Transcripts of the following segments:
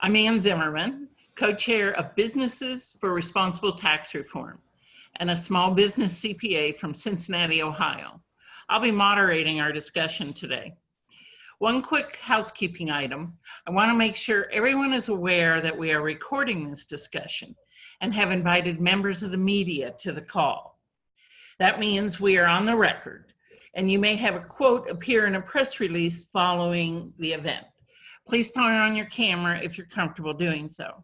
I'm Ann Zimmerman, co-chair of Businesses for Responsible Tax Reform and a small business CPA from Cincinnati, Ohio. I'll be moderating our discussion today. One quick housekeeping item. I want to make sure everyone is aware that we are recording this discussion and have invited members of the media to the call. That means we are on the record, and you may have a quote appear in a press release following the event. Please turn on your camera if you're comfortable doing so.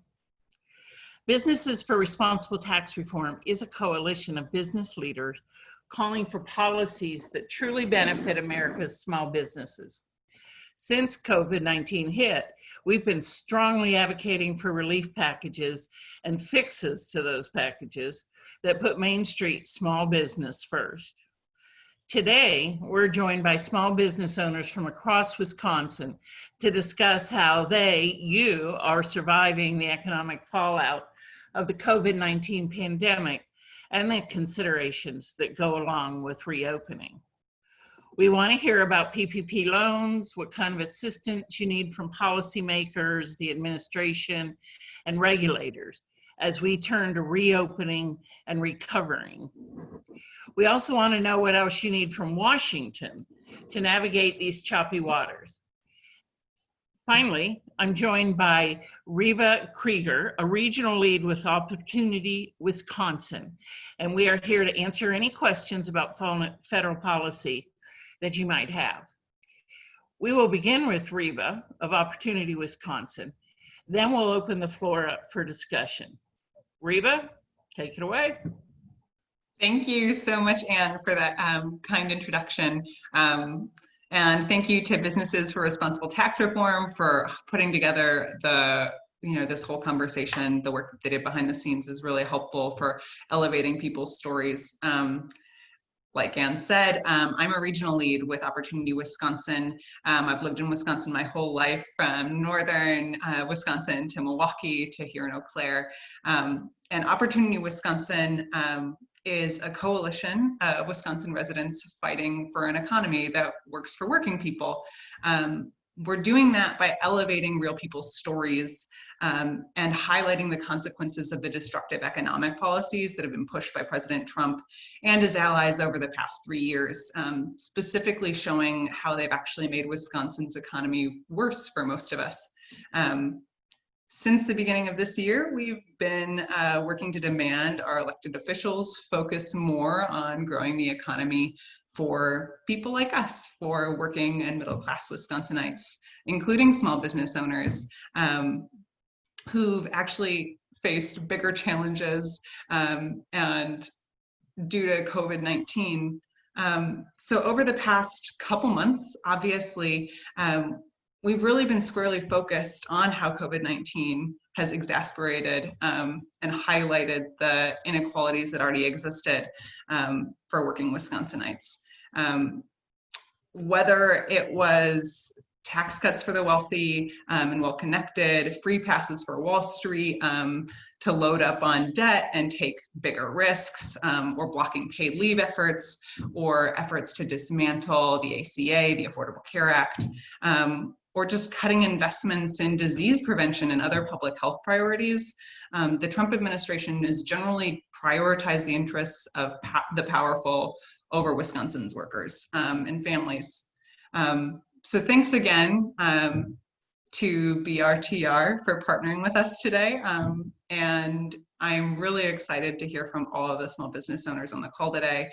Businesses for Responsible Tax Reform is a coalition of business leaders calling for policies that truly benefit America's small businesses. Since COVID-19 hit, we've been strongly advocating for relief packages and fixes to those packages that put Main Street small business first. Today, we're joined by small business owners from across Wisconsin to discuss how you are surviving the economic fallout of the COVID-19 pandemic and the considerations that go along with reopening. We want to hear about PPP loans, what kind of assistance you need from policymakers, the administration, and regulators as we turn to reopening and recovering. We also want to know what else you need from Washington to navigate these choppy waters. Finally, I'm joined by Reba Krieger, a regional lead with Opportunity Wisconsin, and we are here to answer any questions about federal policy that you might have. We will begin with Reba of Opportunity Wisconsin, then we'll open the floor up for discussion. Reba, take it away. Thank you so much, Anne, for that kind introduction. And thank you to Businesses for Responsible Tax Reform for putting together this whole conversation. The work that they did behind the scenes is really helpful for elevating people's stories. Like Ann said, I'm a regional lead with Opportunity Wisconsin. I've lived in Wisconsin my whole life, from northern Wisconsin to Milwaukee to here in Eau Claire. And Opportunity Wisconsin is a coalition of Wisconsin residents fighting for an economy that works for working people. We're doing that by elevating real people's stories and highlighting the consequences of the destructive economic policies that have been pushed by President Trump and his allies over the past 3 years, specifically showing how they've actually made Wisconsin's economy worse for most of us. Since the beginning of this year, we've been working to demand our elected officials focus more on growing the economy for people like us, for working and middle-class Wisconsinites, including small business owners who've actually faced bigger challenges and due to COVID-19. So over the past couple months, obviously, we've really been squarely focused on how COVID-19 has exacerbated and highlighted the inequalities that already existed for working Wisconsinites. Whether it was tax cuts for the wealthy and well-connected, free passes for Wall Street to load up on debt and take bigger risks, or blocking paid leave efforts, or efforts to dismantle the ACA, the Affordable Care Act, or just cutting investments in disease prevention and other public health priorities, the Trump administration has generally prioritized the interests of the powerful over Wisconsin's workers and families. So thanks again to BRTR for partnering with us today. And I'm really excited to hear from all of the small business owners on the call today.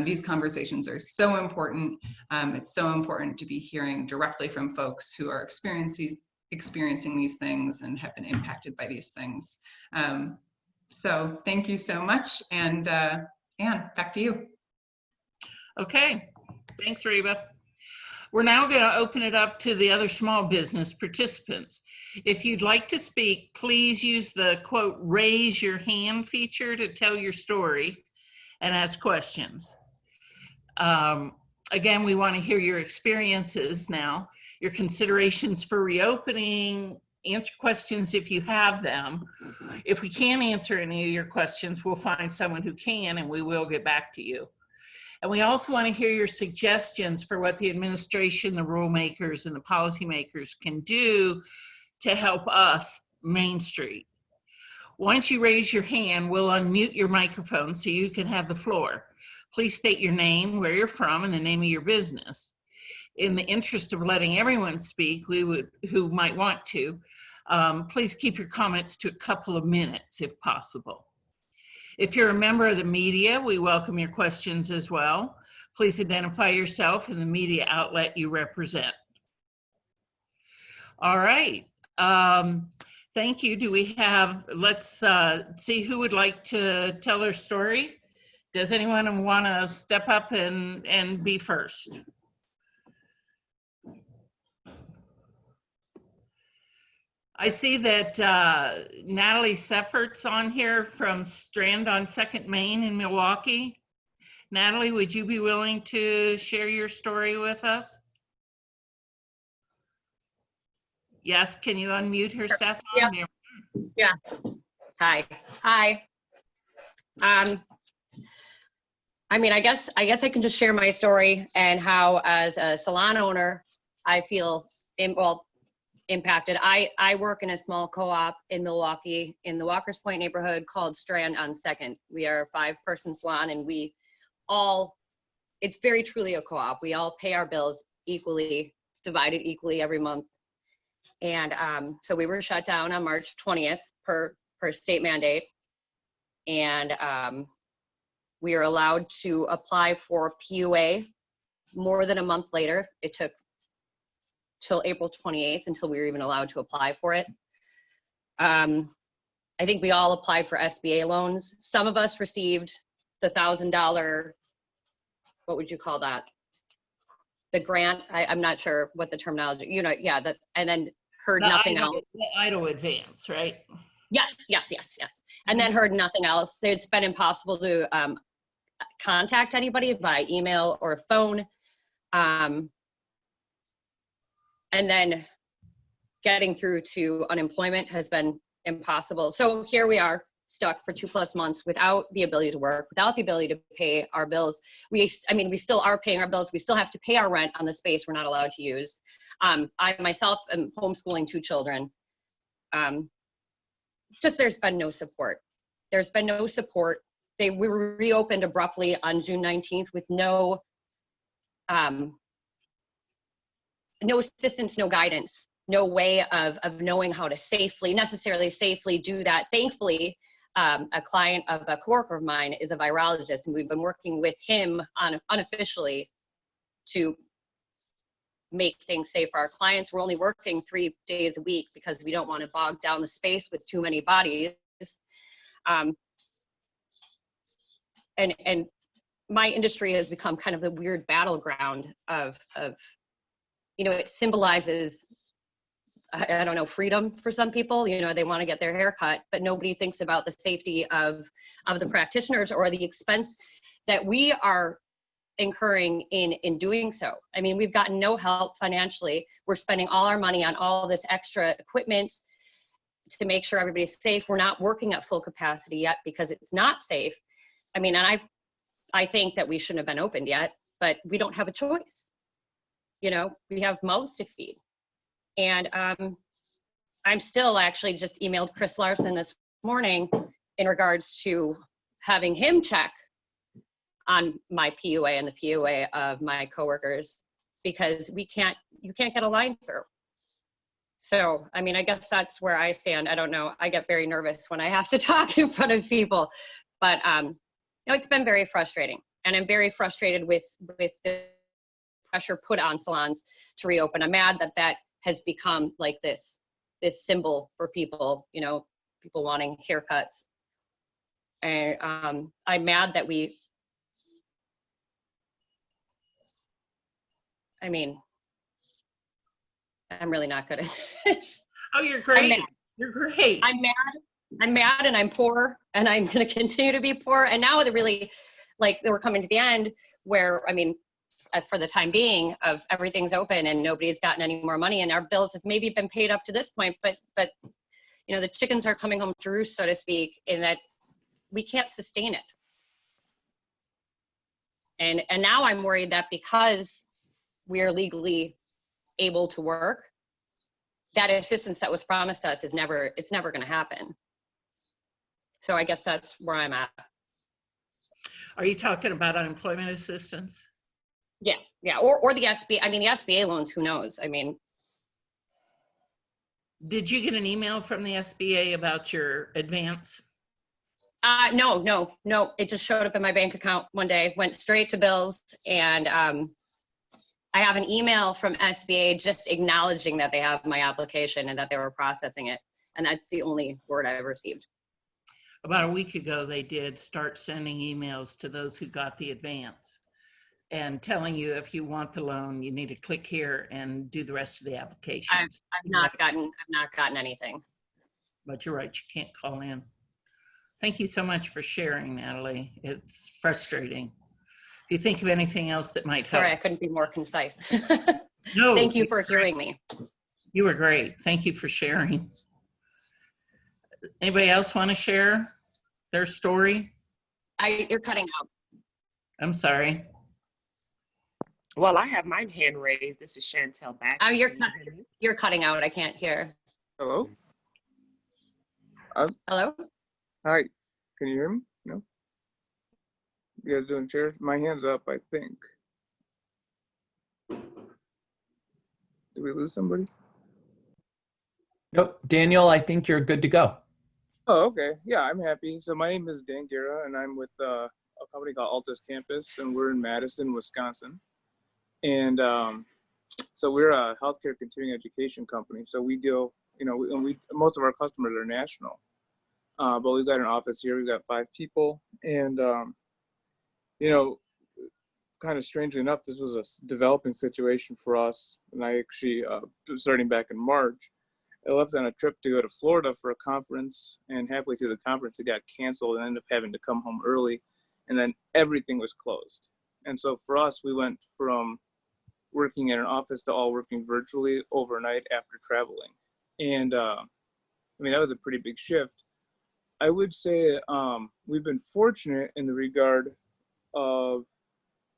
These conversations are so important. It's so important to be hearing directly from folks who are experiencing these things and have been impacted by these things. So thank you so much. And Anne, back to you. Okay, thanks, Reba. We're now going to open it up to the other small business participants. If you'd like to speak, please use the quote, raise your hand feature to tell your story and ask questions. Again, we want to hear your experiences now, your considerations for reopening, answer questions if you have them. If we can't answer any of your questions, we'll find someone who can and we will get back to you. And we also want to hear your suggestions for what the administration, the rule makers, and the policymakers can do to help us, Main Street. Once you raise your hand, we'll unmute your microphone so you can have the floor. Please state your name, where you're from, and the name of your business. In the interest of letting everyone speak, who might want to, please keep your comments to a couple of minutes if possible. If you're a member of the media, we welcome your questions as well. Please identify yourself and the media outlet you represent. All right. Thank you. Do we have, let's see who would like to tell their story. Does anyone want to step up and be first? I see that Natalie Seffert's on here from Strand on 2nd Main in Milwaukee. Natalie, would you be willing to share your story with us? Yes, can you unmute her, Steph? Yeah. Hi. I mean, I guess I can just share my story and how, as a salon owner, I feel impacted. I work in a small co-op in Milwaukee in the Walker's Point neighborhood called Strand on 2nd. We are a 5-person salon, and it's very truly a co-op. We all pay our bills equally. It's divided equally every month. And so we were shut down on March 20th per state mandate. And we are allowed to apply for PUA more than a month later. It took till April 28th until we were even allowed to apply for it. I think we all applied for SBA loans. Some of us received the $1,000, what would you call that? The grant, I'm not sure what the terminology, yeah, and then heard nothing else. The EIDL advance, right? Yes. And then heard nothing else. It's been impossible to contact anybody by email or phone. And then getting through to unemployment has been impossible. So here we are, stuck for 2+ months without the ability to work, without the ability to pay our bills. We still are paying our bills. We still have to pay our rent on the space we're not allowed to use. I myself am homeschooling 2 children. There's been no support. There's been no support. We were reopened abruptly on June 19th with no assistance, no guidance, no way of knowing how to necessarily safely do that. Thankfully, a client of a coworker of mine is a virologist, and we've been working with him unofficially to make things safe for our clients. We're only working 3 days a week because we don't want to bog down the space with too many bodies. And my industry has become kind of the weird battleground of it symbolizes, I don't know, freedom for some people. They want to get their hair cut, but nobody thinks about the safety of the practitioners or the expense that we are incurring in doing so. I mean, we've gotten no help financially. We're spending all our money on all this extra equipment to make sure everybody's safe. We're not working at full capacity yet because it's not safe. I mean, and I think that we shouldn't have been opened yet, but we don't have a choice. We have mouths to feed. And I'm still actually just emailed Chris Larson this morning in regards to having him check on my PUA and the PUA of my coworkers, because you can't get a line through. So, I mean, I guess that's where I stand. I don't know. I get very nervous when I have to talk in front of people, but it's been very frustrating, and I'm very frustrated with the pressure put on salons to reopen. I'm mad that has become like this symbol for people, people wanting haircuts. And I'm mad that I'm really not good at this. Oh, you're great. You're great. I'm mad and I'm poor, and I'm going to continue to be poor. And now they're really we're coming to the end where, for the time being, of everything's open and nobody's gotten any more money, and our bills have maybe been paid up to this point, but the chickens are coming home to roost, so to speak, in that we can't sustain it. And now I'm worried that because we're legally able to work, that assistance that was promised us it's never going to happen. So I guess that's where I'm at. Are you talking about unemployment assistance? Yeah, or the SBA. I mean, the SBA loans, who knows? I mean, Did you get an email from the SBA about your advance? no. It just showed up in my bank account one day, went straight to bills, and I have an email from SBA just acknowledging that they have my application and that they were processing it. And that's the only word I've received. About a week ago, they did start sending emails to those who got the advance and telling you if you want the loan, you need to click here and do the rest of the applications. I've not gotten anything. But you're right, you can't call in. Thank you so much for sharing, Natalie. It's frustrating. If you think of anything else that might help. Sorry, I couldn't be more concise. No, Thank you for hearing me. you were great. Thank you for sharing. Anybody else want to share their story? You're cutting out. I'm sorry. Well, I have my hand raised. This is Chantal Bacchus. You're cutting out. I can't hear. Hello? Hello? Hi. Can you hear me? No? You guys doing chairs? My hand's up, I think. Did we lose somebody? Nope. Daniel, I think you're good to go. Oh, okay. Yeah, I'm happy. So my name is Dan Guerra, and I'm with a company called Altos Campus, and we're in Madison, Wisconsin. And so we're a healthcare continuing education company. So we deal, most of our customers are national. But we've got an office here. We've got 5 people. And, kind of strangely enough, this was a developing situation for us. And I actually, starting back in March, I left on a trip to go to Florida for a conference. And halfway through the conference, it got canceled and ended up having to come home early. And then everything was closed. And so for us, we went from working in an office to all working virtually overnight after traveling. And that was a pretty big shift. I would say we've been fortunate in the regard of,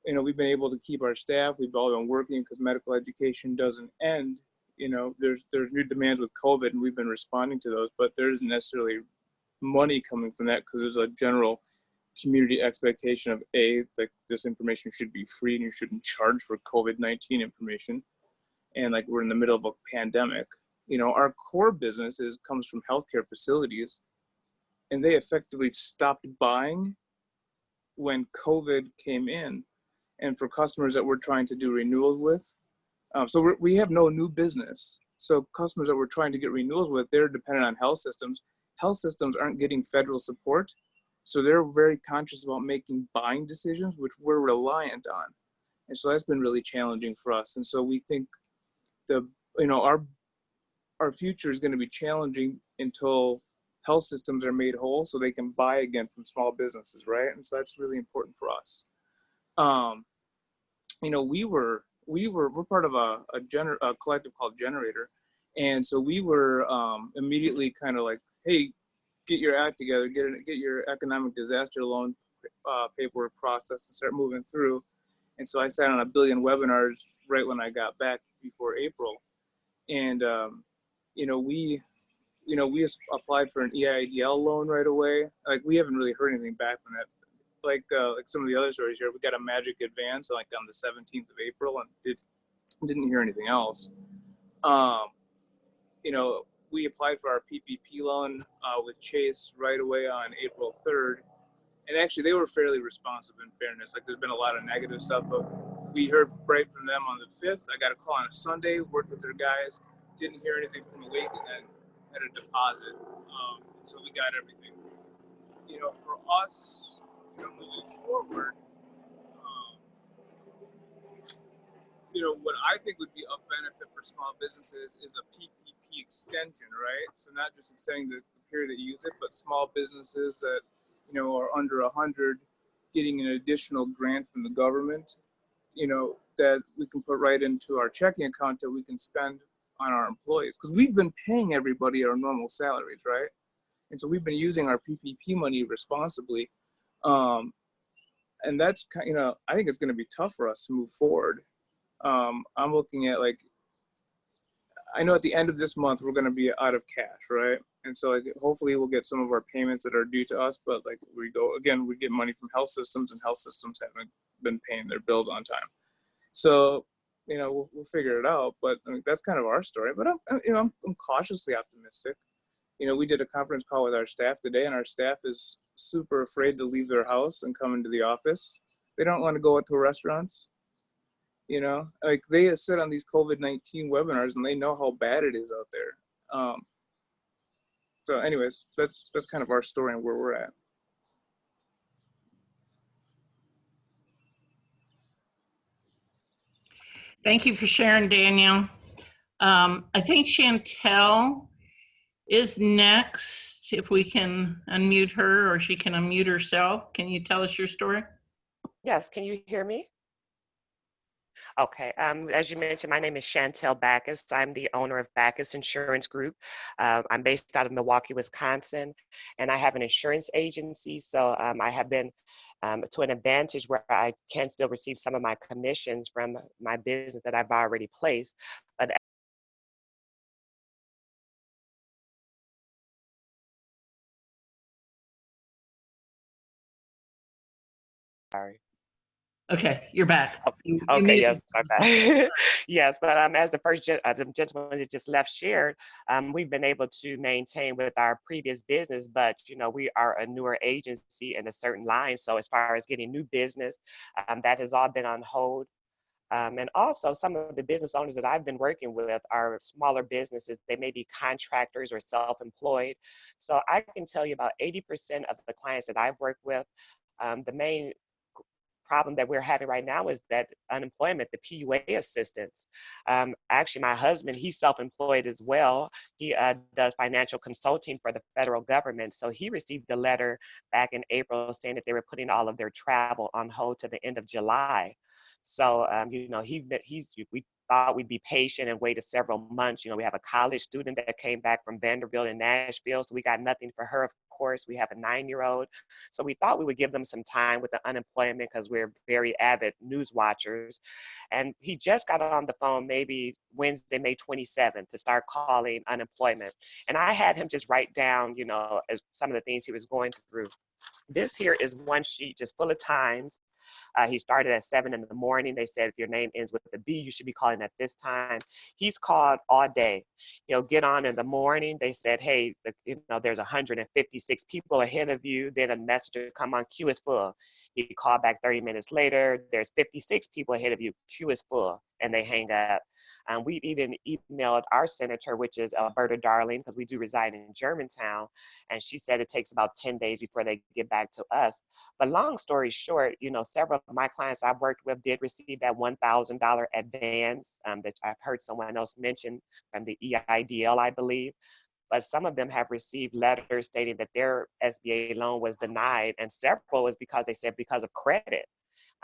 we've been able to keep our staff. We've all been working because medical education doesn't end. There's new demands with COVID, and we've been responding to those, but there isn't necessarily money coming from that because there's a general community expectation of that this information should be free and you shouldn't charge for COVID-19 information. And like we're in the middle of a pandemic. Our core business comes from healthcare facilities, and they effectively stopped buying when COVID came in. And for customers that we're trying to do renewals with, so we have no new business. So customers that we're trying to get renewals with, they're dependent on health systems. Health systems aren't getting federal support. So they're very conscious about making buying decisions, which we're reliant on. And so that's been really challenging for us. And so we think our future is going to be challenging until health systems are made whole so they can buy again from small businesses, right? And so that's really important for us. We're part of a collective called Generator. And so we were immediately kind of like, hey, get your act together, get your economic disaster loan paperwork processed and start moving through. And so I sat on 1 billion webinars right when I got back before April. And, we applied for an EIDL loan right away. Like we haven't really heard anything back from that. Like some of the other stories here, we got a magic advance like on the 17th of April and didn't hear anything else. We applied for our PPP loan with Chase right away on April 3rd. And actually they were fairly responsive in fairness. Like there's been a lot of negative stuff, but we heard right from them on the 5th. I got a call on a Sunday, worked with their guys, didn't hear anything from a week, and then had a deposit. So we got everything. For us, moving forward, what I think would be of benefit for small businesses is a PPP extension, right? So not just extending the period that you use it, but small businesses that, are under 100 getting an additional grant from the government, that we can put right into our checking account that we can spend on our employees. Because we've been paying everybody our normal salaries, right? And so we've been using our PPP money responsibly. And that's, I think it's going to be tough for us to move forward. I'm looking at I know at the end of this month, we're going to be out of cash, right? And so like, hopefully we'll get some of our payments that are due to us, but like we get money from health systems, and health systems haven't been paying their bills on time. So, we'll figure it out, but I mean, that's kind of our story, but I'm cautiously optimistic. We did a conference call with our staff today, and our staff is super afraid to leave their house and come into the office. They don't want to go out to restaurants. Like they sit on these COVID-19 webinars and they know how bad it is out there. So anyways, that's kind of our story and where we're at. Thank you for sharing, Danielle. I think Chantal is next. If we can unmute her, or she can unmute herself. Can you tell us your story? Yes, can you hear me? Okay, as you mentioned, my name is Chantal Bacchus. I'm the owner of Bacchus Insurance Group. I'm based out of Milwaukee, Wisconsin, and I have an insurance agency. So I have been to an advantage where I can still receive some of my commissions from my business that I've already placed. But sorry. Okay, you're back. You Okay, muted. yes, okay. Yes, but as the gentleman that just left shared, we've been able to maintain with our previous business, but we are a newer agency in a certain line. So as far as getting new business, that has all been on hold. And also some of the business owners that I've been working with are smaller businesses. They may be contractors or self-employed. So I can tell you about 80% of the clients that I've worked with, the main problem that we're having right now is that unemployment, the PUA assistance. Actually, my husband, he's self-employed as well. He does financial consulting for the federal government. So he received a letter back in April saying that they were putting all of their travel on hold to the end of July. So, we thought we'd be patient and waited several months. We have a college student that came back from Vanderbilt in Nashville, so we got nothing for her, of course. We have a 9-year-old. So we thought we would give them some time with the unemployment because we're very avid news watchers. And he just got on the phone maybe Wednesday, May 27th to start calling unemployment. And I had him just write down, as some of the things he was going through. This here is one sheet just full of times. He started at 7 in the morning. They said, if your name ends with a B, you should be calling at this time. He's called all day. He'll get on in the morning. They said, hey, there's 156 people ahead of you. Then a message will come on, queue is full. He called back 30 minutes later. There's 56 people ahead of you. Queue is full. And they hang up. We've even emailed our senator, which is Alberta Darling, because we do reside in Germantown. And she said it takes about 10 days before they get back to us. But long story short, several of my clients I've worked with did receive that $1,000 advance that I've heard someone else mention from the EIDL, I believe. But some of them have received letters stating that their SBA loan was denied, and several was because they said because of credit.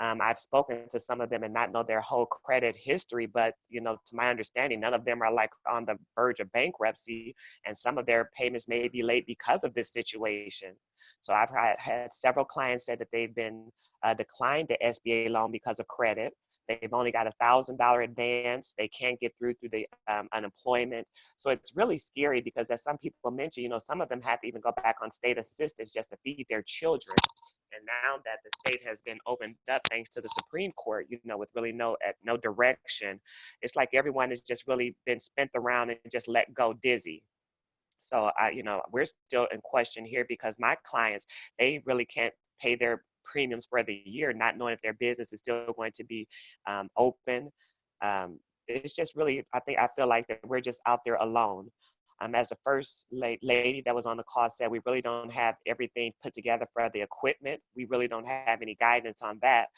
I've spoken to some of them and not know their whole credit history, but to my understanding, none of them are like on the verge of bankruptcy, and some of their payments may be late because of this situation. So I've had several clients say that they've been declined the SBA loan because of credit. They've only got $1,000 advance. They can't get through the unemployment. So it's really scary because, as some people mentioned, some of them have to even go back on state assistance just to feed their children. And now that the state has been opened up thanks to the Supreme Court, with really no direction, it's like everyone has just really been spent around and just let go dizzy. So we're still in question here because my clients, they really can't pay their premiums for the year, not knowing if their business is still going to be open. It's just really, I feel like that we're just out there alone. As the first lady that was on the call said, we really don't have everything put together for the equipment. We really don't have any guidance on that.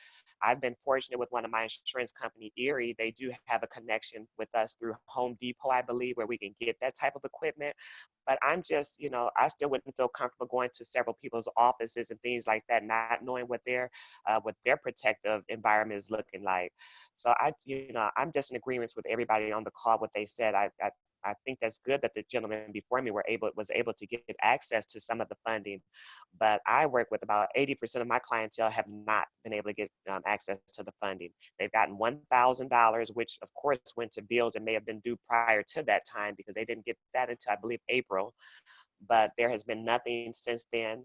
I've been fortunate with one of my insurance company, Erie. They do have a connection with us through Home Depot, I believe, where we can get that type of equipment. But I'm just, I still wouldn't feel comfortable going to several people's offices and things like that, not knowing what their protective environment is looking like. So I'm just in agreement with everybody on the call, what they said. I think that's good that the gentleman before me was able to get access to some of the funding. But I work with about 80% of my clientele have not been able to get access to the funding. They've gotten $1,000, which of course went to bills that may have been due prior to that time because they didn't get that until I believe April. But there has been nothing since then.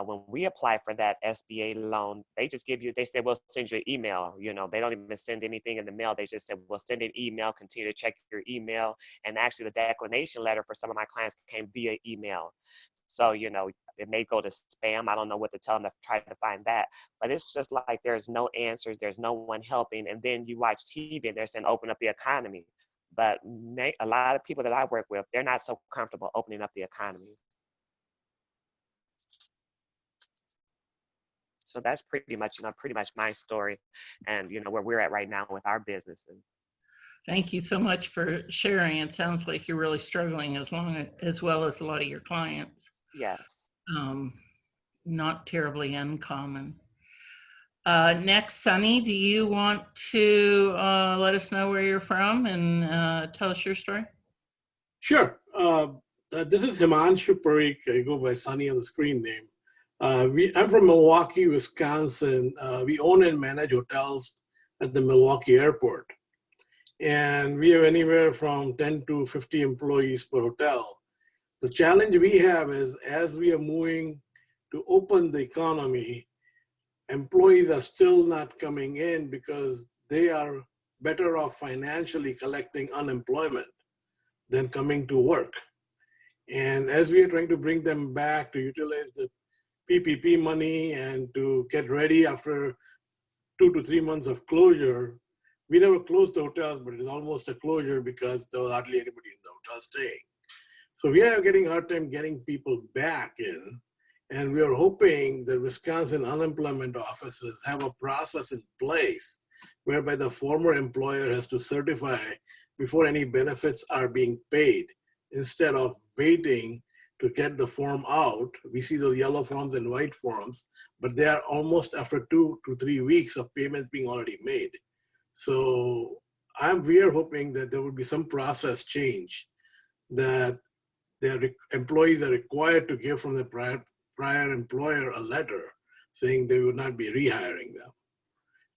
When we apply for that SBA loan, they just give you, they say, we'll send you an email. You know, they don't even send anything in the mail. They just said, we'll send an email, continue to check your email. And actually the declination letter for some of my clients came via email. So, you know, it may go to spam. I don't know what to tell them to try to find that. But it's just like there's no answers. There's no one helping. And then you watch TV and they're saying, open up the economy. But a lot of people that I work with, they're not so comfortable opening up the economy. So that's pretty much my story and, you know, where we're at right now with our businesses. Thank you so much for sharing. It sounds like you're really struggling as well as a lot of your clients. Yes. Not terribly uncommon. Next, Sunny, do you want to let us know where you're from and tell us your story? Sure. This is Himanshu Parikh. I go by Sunny on the screen name. I'm from Milwaukee, Wisconsin. We own and manage hotels at the Milwaukee airport. And we have anywhere from 10 to 50 employees per hotel. The challenge we have is as we are moving to open the economy, employees are still not coming in because they are better off financially collecting unemployment than coming to work. And as we are trying to bring them back to utilize the PPP money and to get ready after 2 to 3 months of closure, we never closed the hotels, but it's almost a closure because there was hardly anybody in the hotel staying. So we are getting a hard time getting people back in, and we are hoping that Wisconsin unemployment offices have a process in place whereby the former employer has to certify before any benefits are being paid instead of waiting to get the form out. We see those yellow forms and white forms, but they are almost after 2 to 3 weeks of payments being already made. So we are hoping that there will be some process change that their employees are required to give from the prior employer a letter saying they will not be rehiring them.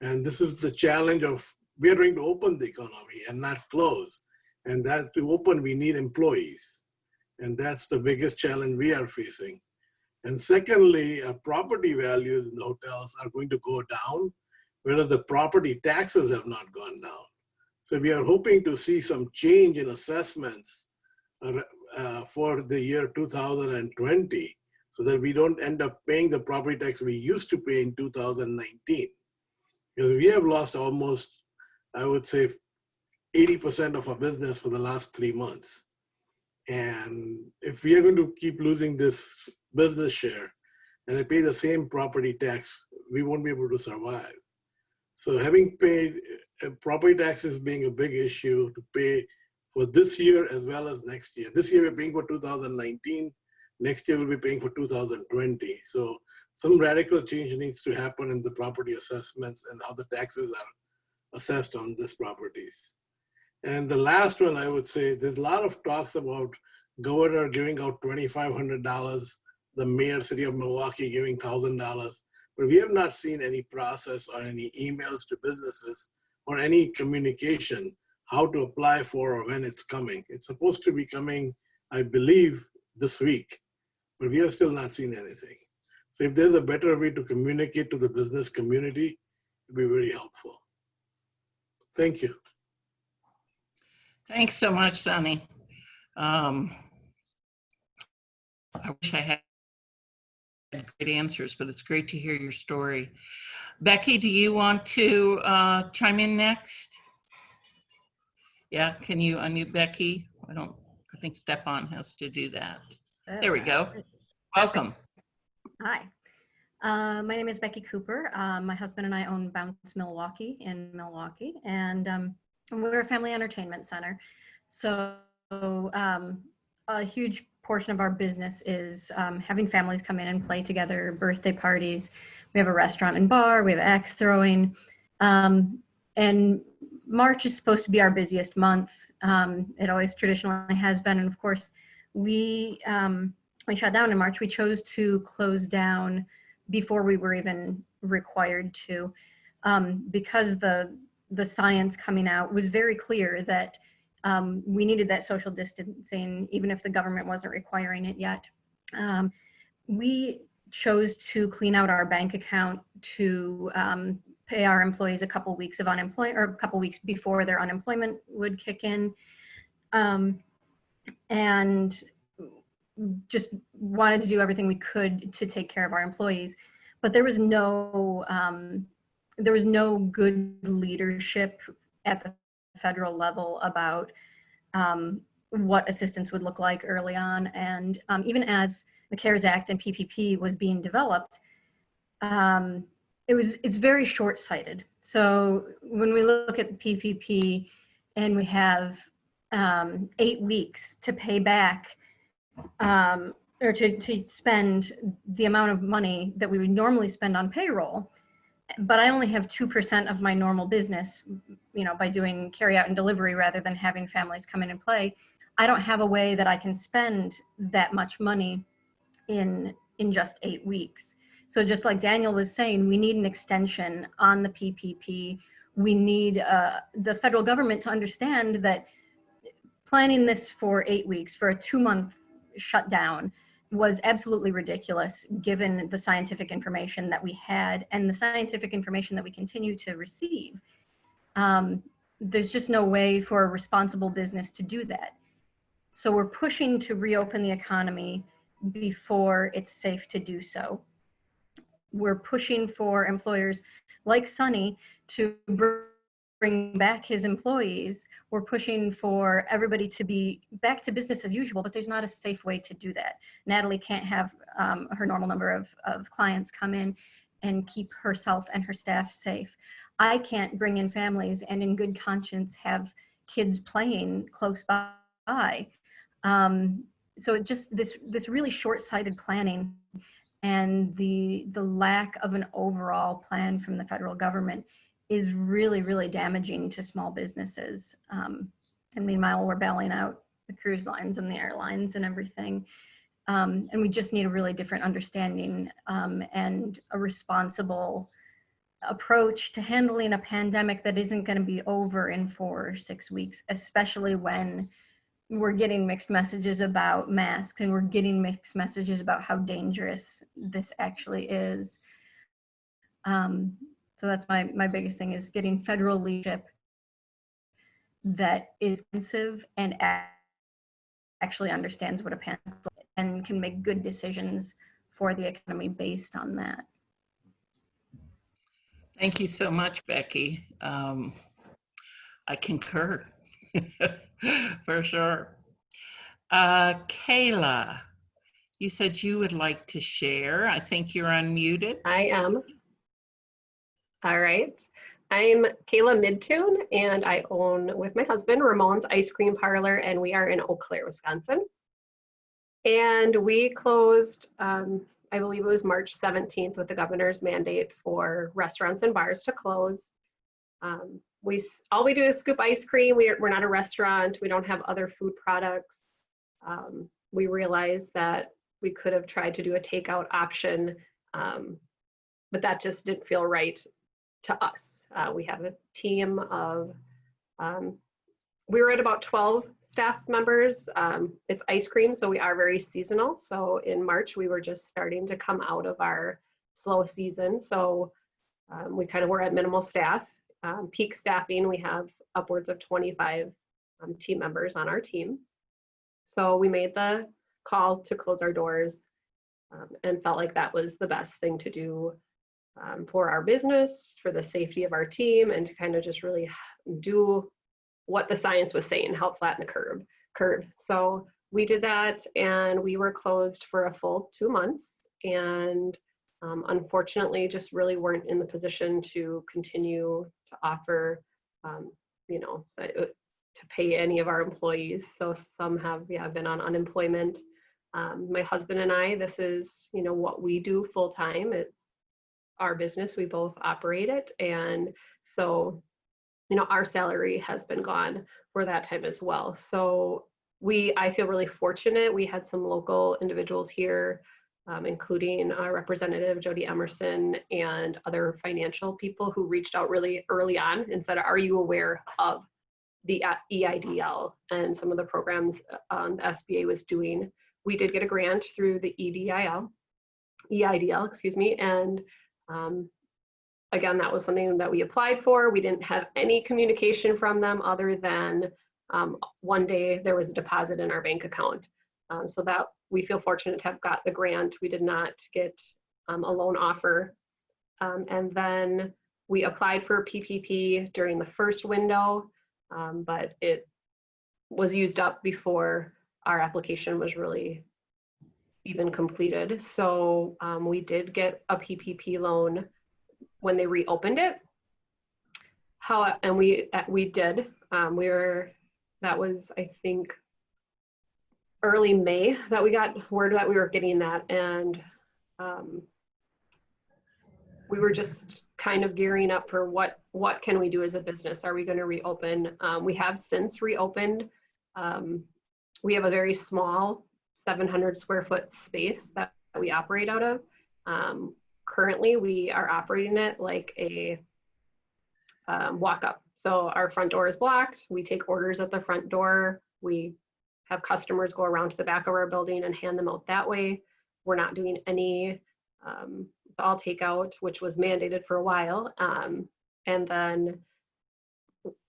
And this is the challenge of, we are trying to open the economy and not close. And that to open, we need employees. And that's the biggest challenge we are facing. And secondly, property values in the hotels are going to go down, whereas the property taxes have not gone down. So we are hoping to see some change in assessments for the year 2020, so that we don't end up paying the property tax we used to pay in 2019. Because we have lost almost, I would say, 80% of our business for the last 3 months. And if we are going to keep losing this business share and I pay the same property tax, we won't be able to survive. So having paid property taxes being a big issue to pay for this year as well as next year. This year we're paying for 2019. Next year we'll be paying for 2020. So some radical change needs to happen in the property assessments and how the taxes are assessed on these properties. And the last one, I would say, there's a lot of talks about governor giving out $2,500, the mayor, city of Milwaukee giving $1,000, but we have not seen any process or any emails to businesses or any communication how to apply for or when it's coming. It's supposed to be coming, I believe, this week, but we have still not seen anything. So if there's a better way to communicate to the business community, it'd be very helpful. Thank you. Thanks so much, Sunny. I wish I had great answers, but it's great to hear your story. Becky, do you want to chime in next? Yeah, can you unmute Becky? I think Stefan has to do that. There we go. Welcome. Hi, my name is Becky Cooper. My husband and I own Bounce Milwaukee in Milwaukee, and we're a family entertainment center. So a huge portion of our business is having families come in and play together, birthday parties. We have a restaurant and bar, we have axe throwing. And March is supposed to be our busiest month. It always traditionally has been. And of course, we shut down in March. We chose to close down before we were even required to, because the science coming out was very clear that we needed that social distancing, even if the government wasn't requiring it yet. We chose to clean out our bank account to pay our employees a couple weeks of unemployment, or a couple weeks before their unemployment would kick in, and just wanted to do everything we could to take care of our employees. But there was no good leadership at the federal level about what assistance would look like early on. And even as the CARES Act and PPP was being developed, it's very short-sighted. So when we look at the PPP and we have 8 weeks to pay back, or to spend the amount of money that we would normally spend on payroll, but I only have 2% of my normal business, by doing carry out and delivery rather than having families come in and play, I don't have a way that I can spend that much money in just 8 weeks. So just like Daniel was saying, we need an extension on the PPP. We need the federal government to understand that planning this for 8 weeks, for a 2-month shutdown, was absolutely ridiculous given the scientific information that we had and the scientific information that we continue to receive. There's just no way for a responsible business to do that. So we're pushing to reopen the economy before it's safe to do so. We're pushing for employers like Sunny to bring back his employees. We're pushing for everybody to be back to business as usual, but there's not a safe way to do that. Natalie can't have her normal number of clients come in and keep herself and her staff safe. I can't bring in families and in good conscience have kids playing close by. So it just this really short-sighted planning and the lack of an overall plan from the federal government is really, really damaging to small businesses. And meanwhile, we're bailing out the cruise lines and the airlines and everything. And we just need a really different understanding and a responsible approach to handling a pandemic that isn't going to be over in 4 or 6 weeks, especially when we're getting mixed messages about masks and we're getting mixed messages about how dangerous this actually is. So that's my biggest thing, is getting federal leadership that is inclusive and actually understands what a pandemic is and can make good decisions for the economy based on that. Thank you so much, Becky. I concur, for sure. Kayla, you said you would like to share. I think you're unmuted. I am. All right. I'm Kayla Midtune, and I own, with my husband, Ramon's Ice Cream Parlor, and we are in Eau Claire, Wisconsin. And we closed, I believe it was March 17th, with the governor's mandate for restaurants and bars to close. All we do is scoop ice cream. We're not a restaurant. We don't have other food products. We realized that we could have tried to do a takeout option, but that just didn't feel right to us. We have a team of, we were at about 12 staff members. It's ice cream, so we are very seasonal. So in March, we were just starting to come out of our slow season. So we kind of were at minimal staff. Peak staffing, we have upwards of 25 team members on our team. So we made the call to close our doors and felt like that was the best thing to do for our business, for the safety of our team, and to kind of just really do what the science was saying, help flatten the curve. So we did that, and we were closed for a full 2 months, and unfortunately just really weren't in the position to continue to offer, to pay any of our employees. So some have been on unemployment. My husband and I, this is what we do full time. It's our business, we both operate it, and so our salary has been gone for that time as well. So I feel really fortunate. We had some local individuals here, including our representative, Jody Emerson, and other financial people who reached out really early on and said, are you aware of the EIDL and some of the programs the SBA was doing? We did get a grant through the EIDL, excuse me, and again, that was something that we applied for. We didn't have any communication from them other than one day there was a deposit in our bank account. So that we feel fortunate to have got the grant. We did not get a loan offer. And then we applied for PPP during the first window, but it was used up before our application was really even completed. So we did get a PPP loan when they reopened it. And we did. That was, I think, early May that we got word that we were getting that, and we were just kind of gearing up for what can we do as a business? Are we going to reopen? We have since reopened. We have a very small 700 square foot space that we operate out of. Currently, we are operating it like a walk-up. So our front door is blocked. We take orders at the front door. We have customers go around to the back of our building and hand them out that way. We're not doing any all takeout, which was mandated for a while. And then,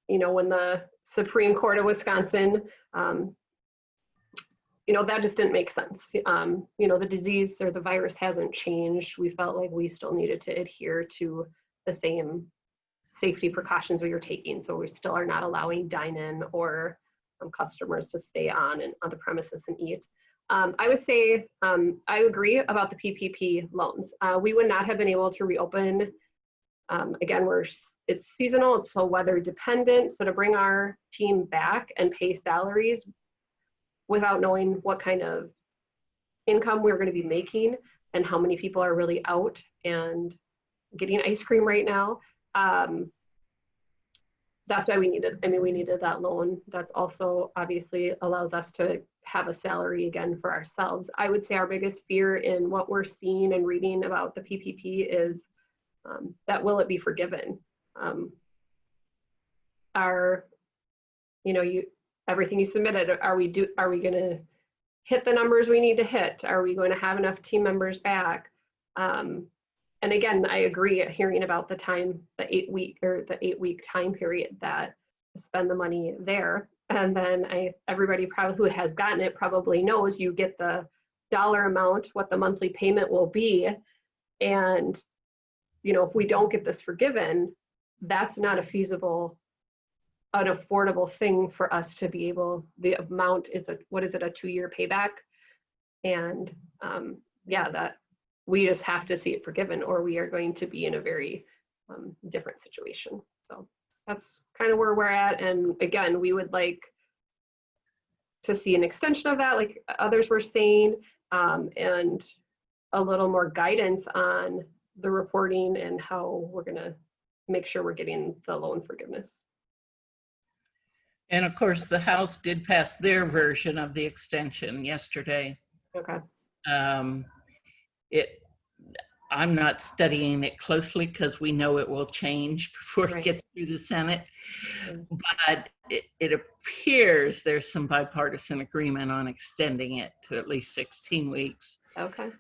when the Supreme Court of Wisconsin, that just didn't make sense. The disease or the virus hasn't changed. We felt like we still needed to adhere to the same safety precautions we were taking. So we still are not allowing dine-in or customers to stay on the premises and eat. I would say I agree about the PPP loans. We would not have been able to reopen. Again, it's seasonal, it's so weather dependent. So to bring our team back and pay salaries without knowing what kind of income we're going to be making and how many people are really out and getting ice cream right now. That's why we needed that loan. That's also obviously allows us to have a salary again for ourselves. I would say our biggest fear in what we're seeing and reading about the PPP is that will it be forgiven? Everything you submitted, are we going to hit the numbers we need to hit? Are we going to have enough team members back? And again, I agree hearing about the 8 week time period that to spend the money there. And then everybody probably who has gotten it probably knows you get the dollar amount, what the monthly payment will be. And, if we don't get this forgiven, that's not an affordable thing for us to be able, the amount is a 2-year payback. And that we just have to see it forgiven or we are going to be in a very different situation. So that's kind of where we're at. And again, we would like to see an extension of that, like others were saying, and a little more guidance on the reporting and how we're going to make sure we're getting the loan forgiveness. And of course, the House did pass their version of the extension yesterday. Okay. I'm not studying it closely because we know it will change before it gets through the Senate. But it appears there's some bipartisan agreement on extending it to at least 16 weeks. Okay.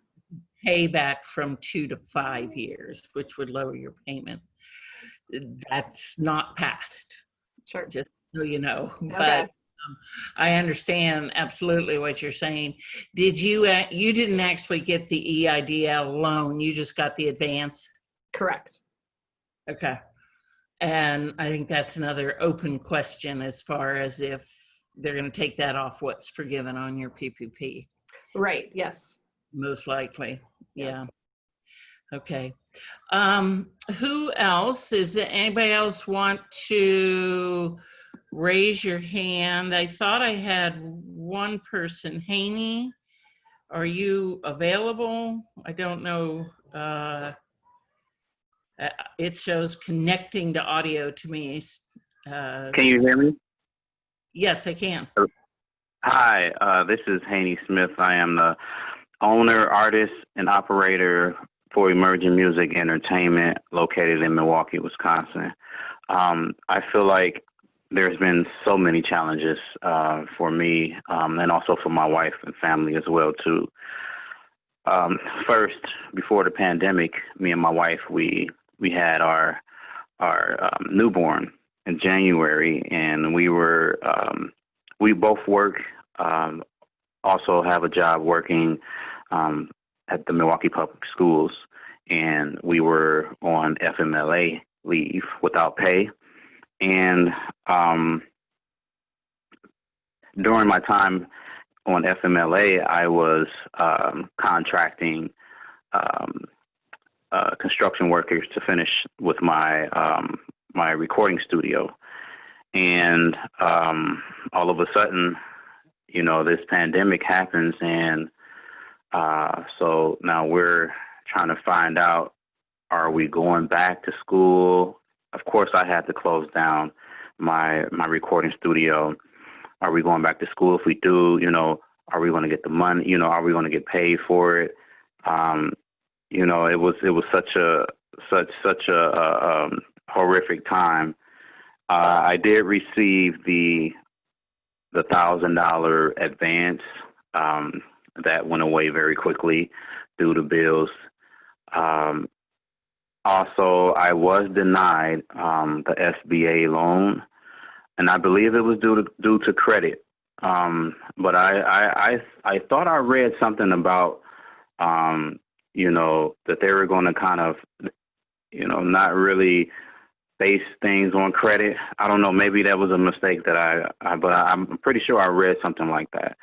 Payback from 2 to 5 years, which would lower your payment. That's not passed. Sure. Just so you know. Okay. But I understand absolutely what you're saying. Did you didn't actually get the EIDL loan, you just got the advance? Correct. Okay. And I think that's another open question as far as if they're going to take that off what's forgiven on your PPP. Right, yes. Most likely, Yes. yeah. Okay. Who else? Anybody else want to raise your hand? I thought I had one person. Haney, are you available? I don't know. It shows connecting to audio to me. Can you hear me? Yes, I can. Hi, this is Haney Smith. I am the owner, artist, and operator for Emerging Music Entertainment located in Milwaukee, Wisconsin. I feel like there's been so many challenges for me and also for my wife and family as well, too. First, before the pandemic, me and my wife, we had our newborn in January, and we both work, also have a job working at the Milwaukee Public Schools, and we were on FMLA leave without pay. And during my time on FMLA, I was contracting construction workers to finish with my my recording studio. And all of a sudden, you know, this pandemic happens, and so now we're trying to find out, are we going back to school? Of course, I had to close down my recording studio. Are we going back to school? If we do, you know, are we going to get the money? You know, are we going to get paid for it? You know, it was such a horrific time. I did receive the $1,000 advance that went away very quickly due to bills. Also, I was denied the SBA loan, and I believe it was due to credit. But I thought I read something about you know, that they were going to kind of, you know, not really base things on credit. I don't know, maybe that was a mistake that but I'm pretty sure I read something like that.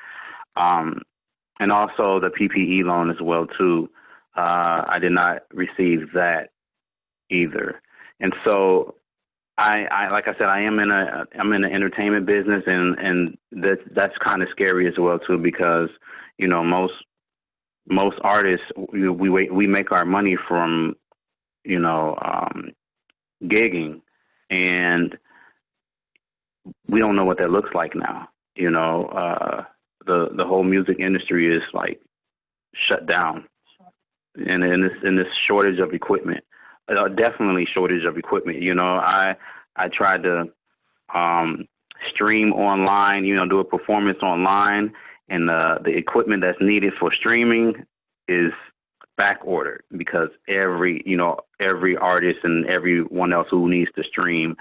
And also the PPE loan as well too. I did not receive that either. And so I like I said, I'm in the entertainment business, and that's kind of scary as well too, because, you know, most artists, we make our money from, you know, gigging, and we don't know what that looks like now. You know, the whole music industry is like shut down, and in this shortage of equipment, definitely shortage of equipment. You know, I tried to stream online, you know, do a performance online, and the equipment that's needed for streaming is back ordered because every artist and everyone else who needs to stream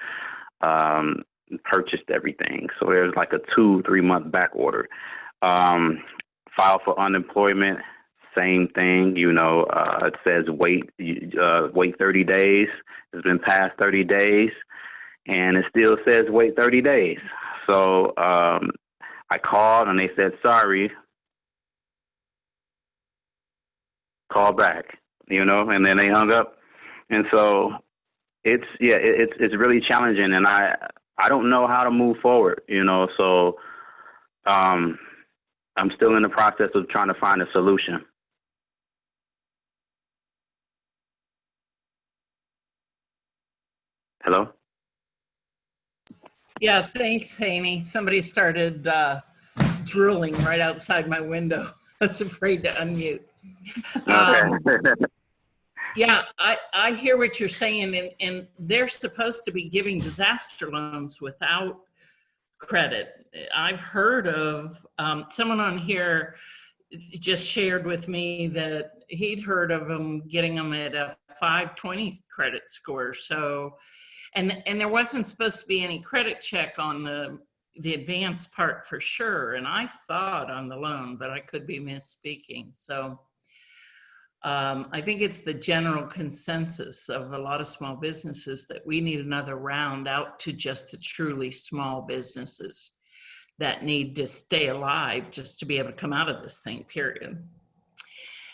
purchased everything. So there's like a 2-3 month back order. File for unemployment, same thing. You know, it says wait 30 days. It's been past 30 days, and it still says wait 30 days. So I called, and they said, sorry, call back, you know, and then they hung up. And so it's really challenging, and I don't know how to move forward, you know, so I'm still in the process of trying to find a solution. Hello? Yeah, thanks, Haney. Somebody started drilling right outside my window. I was afraid to unmute. Okay. Yeah, I hear what you're saying, and they're supposed to be giving disaster loans without credit. I've heard of someone on here just shared with me that he'd heard of them getting them at a 520 credit score. So, and there wasn't supposed to be any credit check on the advance part for sure. And I thought on the loan, but I could be misspeaking. So I think it's the general consensus of a lot of small businesses that we need another round out to just the truly small businesses that need to stay alive just to be able to come out of this thing, period.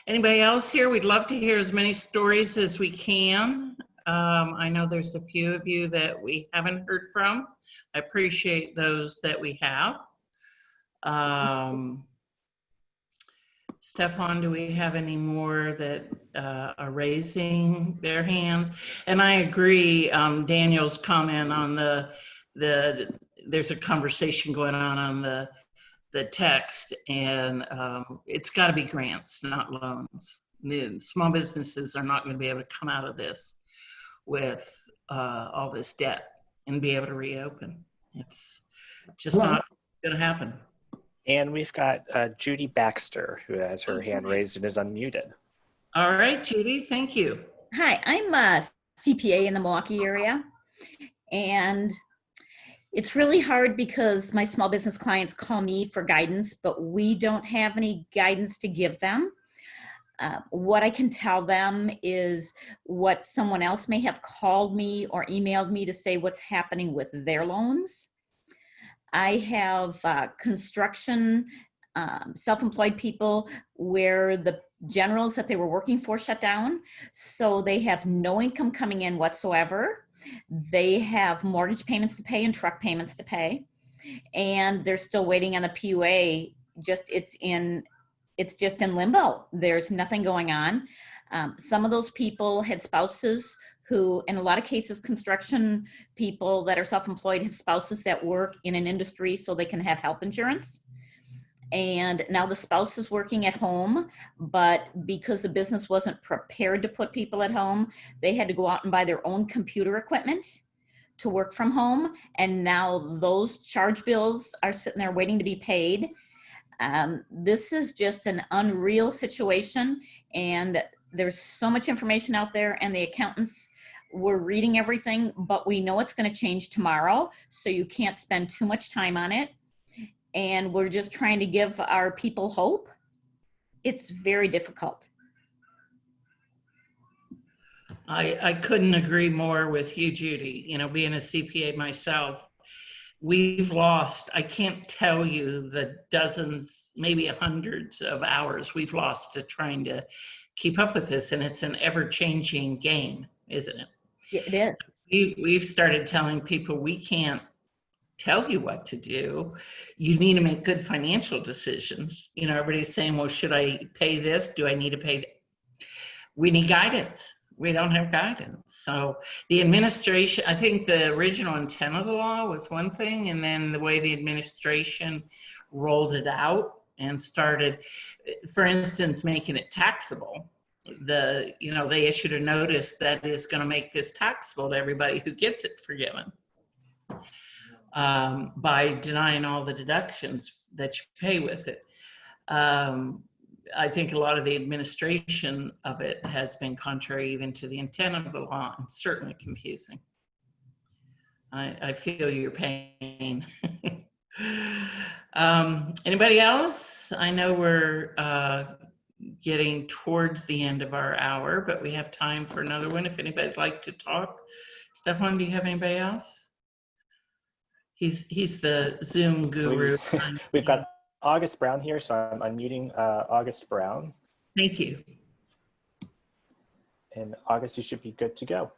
Anybody else here? We'd love to hear as many stories as we can. I know there's a few of you that we haven't heard from. I appreciate those that we have. Stefan, do we have any more that are raising their hands? And I agree, Daniel's comment on the there's a conversation going on the text, and it's got to be grants, not loans. The small businesses are not going to be able to come out of this with all this debt and be able to reopen. It's just not going to happen. And we've got Judy Baxter, who has her hand raised and is unmuted. All right, Judy, thank you. Hi, I'm a CPA in the Milwaukee area, and it's really hard because my small business clients call me for guidance, but we don't have any guidance to give them. What I can tell them is what someone else may have called me or emailed me to say what's happening with their loans. I have construction, self-employed people where the generals that they were working for shut down. So they have no income coming in whatsoever. They have mortgage payments to pay and truck payments to pay. And they're still waiting on the PUA. It's just in limbo. There's nothing going on. Some of those people had spouses who, in a lot of cases, construction people that are self-employed have spouses that work in an industry so they can have health insurance. And now the spouse is working at home, but because the business wasn't prepared to put people at home, they had to go out and buy their own computer equipment to work from home. And now those charge bills are sitting there waiting to be paid. This is just an unreal situation, and there's so much information out there, and the accountants were reading everything, but we know it's going to change tomorrow, so you can't spend too much time on it. And we're just trying to give our people hope. It's very difficult. I couldn't agree more with you, Judy. You know, being a CPA myself, we've lost, I can't tell you the dozens, maybe hundreds of hours we've lost to trying to keep up with this. And it's an ever-changing game, isn't it? It is. We've started telling people we can't tell you what to do. You need to make good financial decisions. You know, everybody's saying, well, should I pay this? Do I need to pay? We need guidance. We don't have guidance. So the administration, I think the original intent of the law was one thing, and then the way the administration rolled it out and started, for instance, making it taxable. They issued a notice that is going to make this taxable to everybody who gets it forgiven by denying all the deductions that you pay with it. I think a lot of the administration of it has been contrary even to the intent of the law, and certainly confusing. I feel your pain. Anybody else? I know we're getting towards the end of our hour, but we have time for another one if anybody'd like to talk. Stefan, do you have anybody else? He's the Zoom guru. We've got August Brown here, so I'm unmuting August Brown. Thank you. And August, you should be good to go.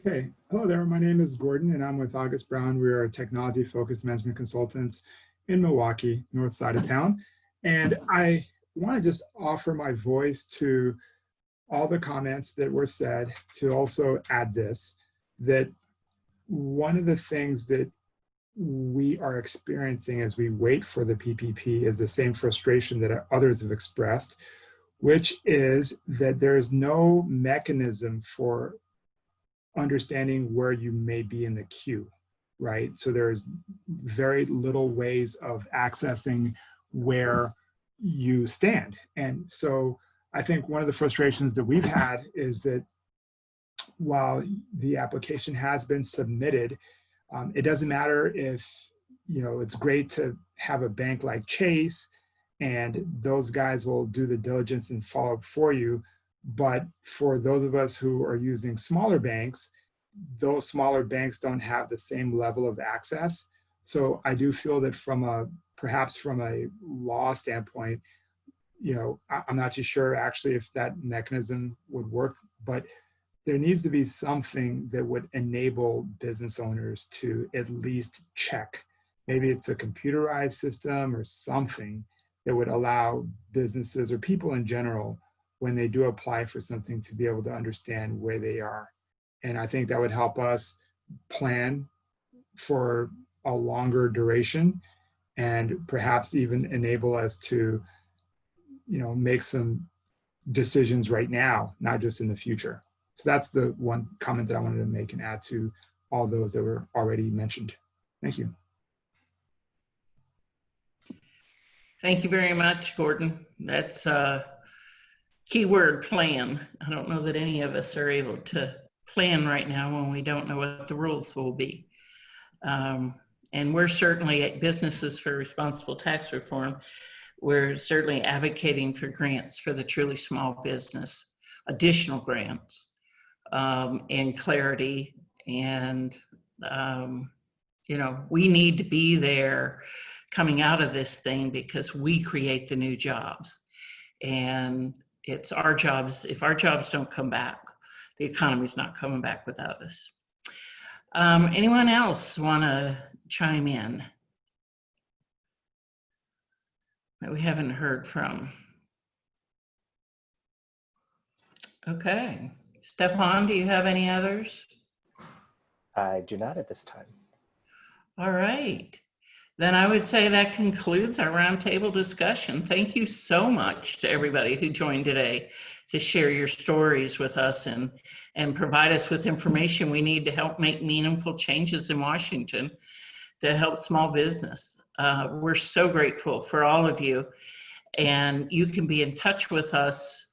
Okay, hello there. My name is Gordon, and I'm with August Brown. We are technology-focused management consultants in Milwaukee, north side of town. And I want to just offer my voice to all the comments that were said, to also add this, that one of the things that we are experiencing as we wait for the PPP is the same frustration that others have expressed, which is that there is no mechanism for understanding where you may be in the queue, right? So there's very little ways of accessing where you stand. And so I think one of the frustrations that we've had is that while the application has been submitted, it doesn't matter if, it's great to have a bank like Chase and those guys will do the diligence and follow up for you. But for those of us who are using smaller banks, those smaller banks don't have the same level of access. So I do feel that perhaps from a law standpoint, I'm not too sure actually if that mechanism would work, but there needs to be something that would enable business owners to at least check. Maybe it's a computerized system or something that would allow businesses or people in general, when they do apply for something, to be able to understand where they are. And I think that would help us plan for a longer duration, and perhaps even enable us to, make some decisions right now, not just in the future. So that's the one comment that I wanted to make and add to all those that were already mentioned. Thank you. Thank you very much, Gordon. That's a keyword, plan. I don't know that any of us are able to plan right now when we don't know what the rules will be. And we're certainly at Businesses for Responsible Tax Reform. We're certainly advocating for grants for the truly small business, additional grants, and clarity. And, we need to be there coming out of this thing because we create the new jobs. And it's our jobs. If our jobs don't come back, the economy's not coming back without us. Anyone else want to chime in that we haven't heard from? Okay. Stefan, do you have any others? I do not at this time. All right. Then I would say that concludes our roundtable discussion. Thank you so much to everybody who joined today to share your stories with us and provide us with information we need to help make meaningful changes in Washington to help small business. We're so grateful for all of you, and you can be in touch with us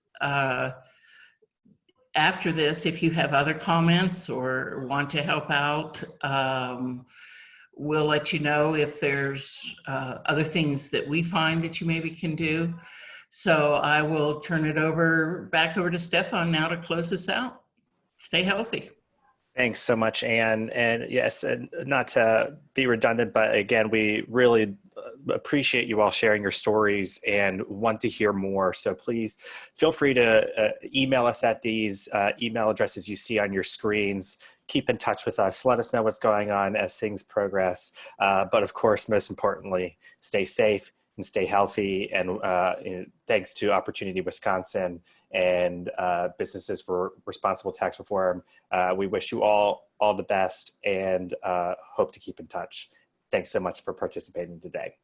after this if you have other comments or want to help out. We'll let you know if there's other things that we find that you maybe can do. So I will turn it back over to Stefan now to close this out. Stay healthy. Thanks so much, Anne. And yes, and not to be redundant, but again, we really appreciate you all sharing your stories and want to hear more. So please feel free to email us at these email addresses you see on your screens. Keep in touch with us. Let us know what's going on as things progress. But of course, most importantly, stay safe and stay healthy. And thanks to Opportunity Wisconsin and Businesses for Responsible Tax Reform, we wish you all the best and hope to keep in touch. Thanks so much for participating today.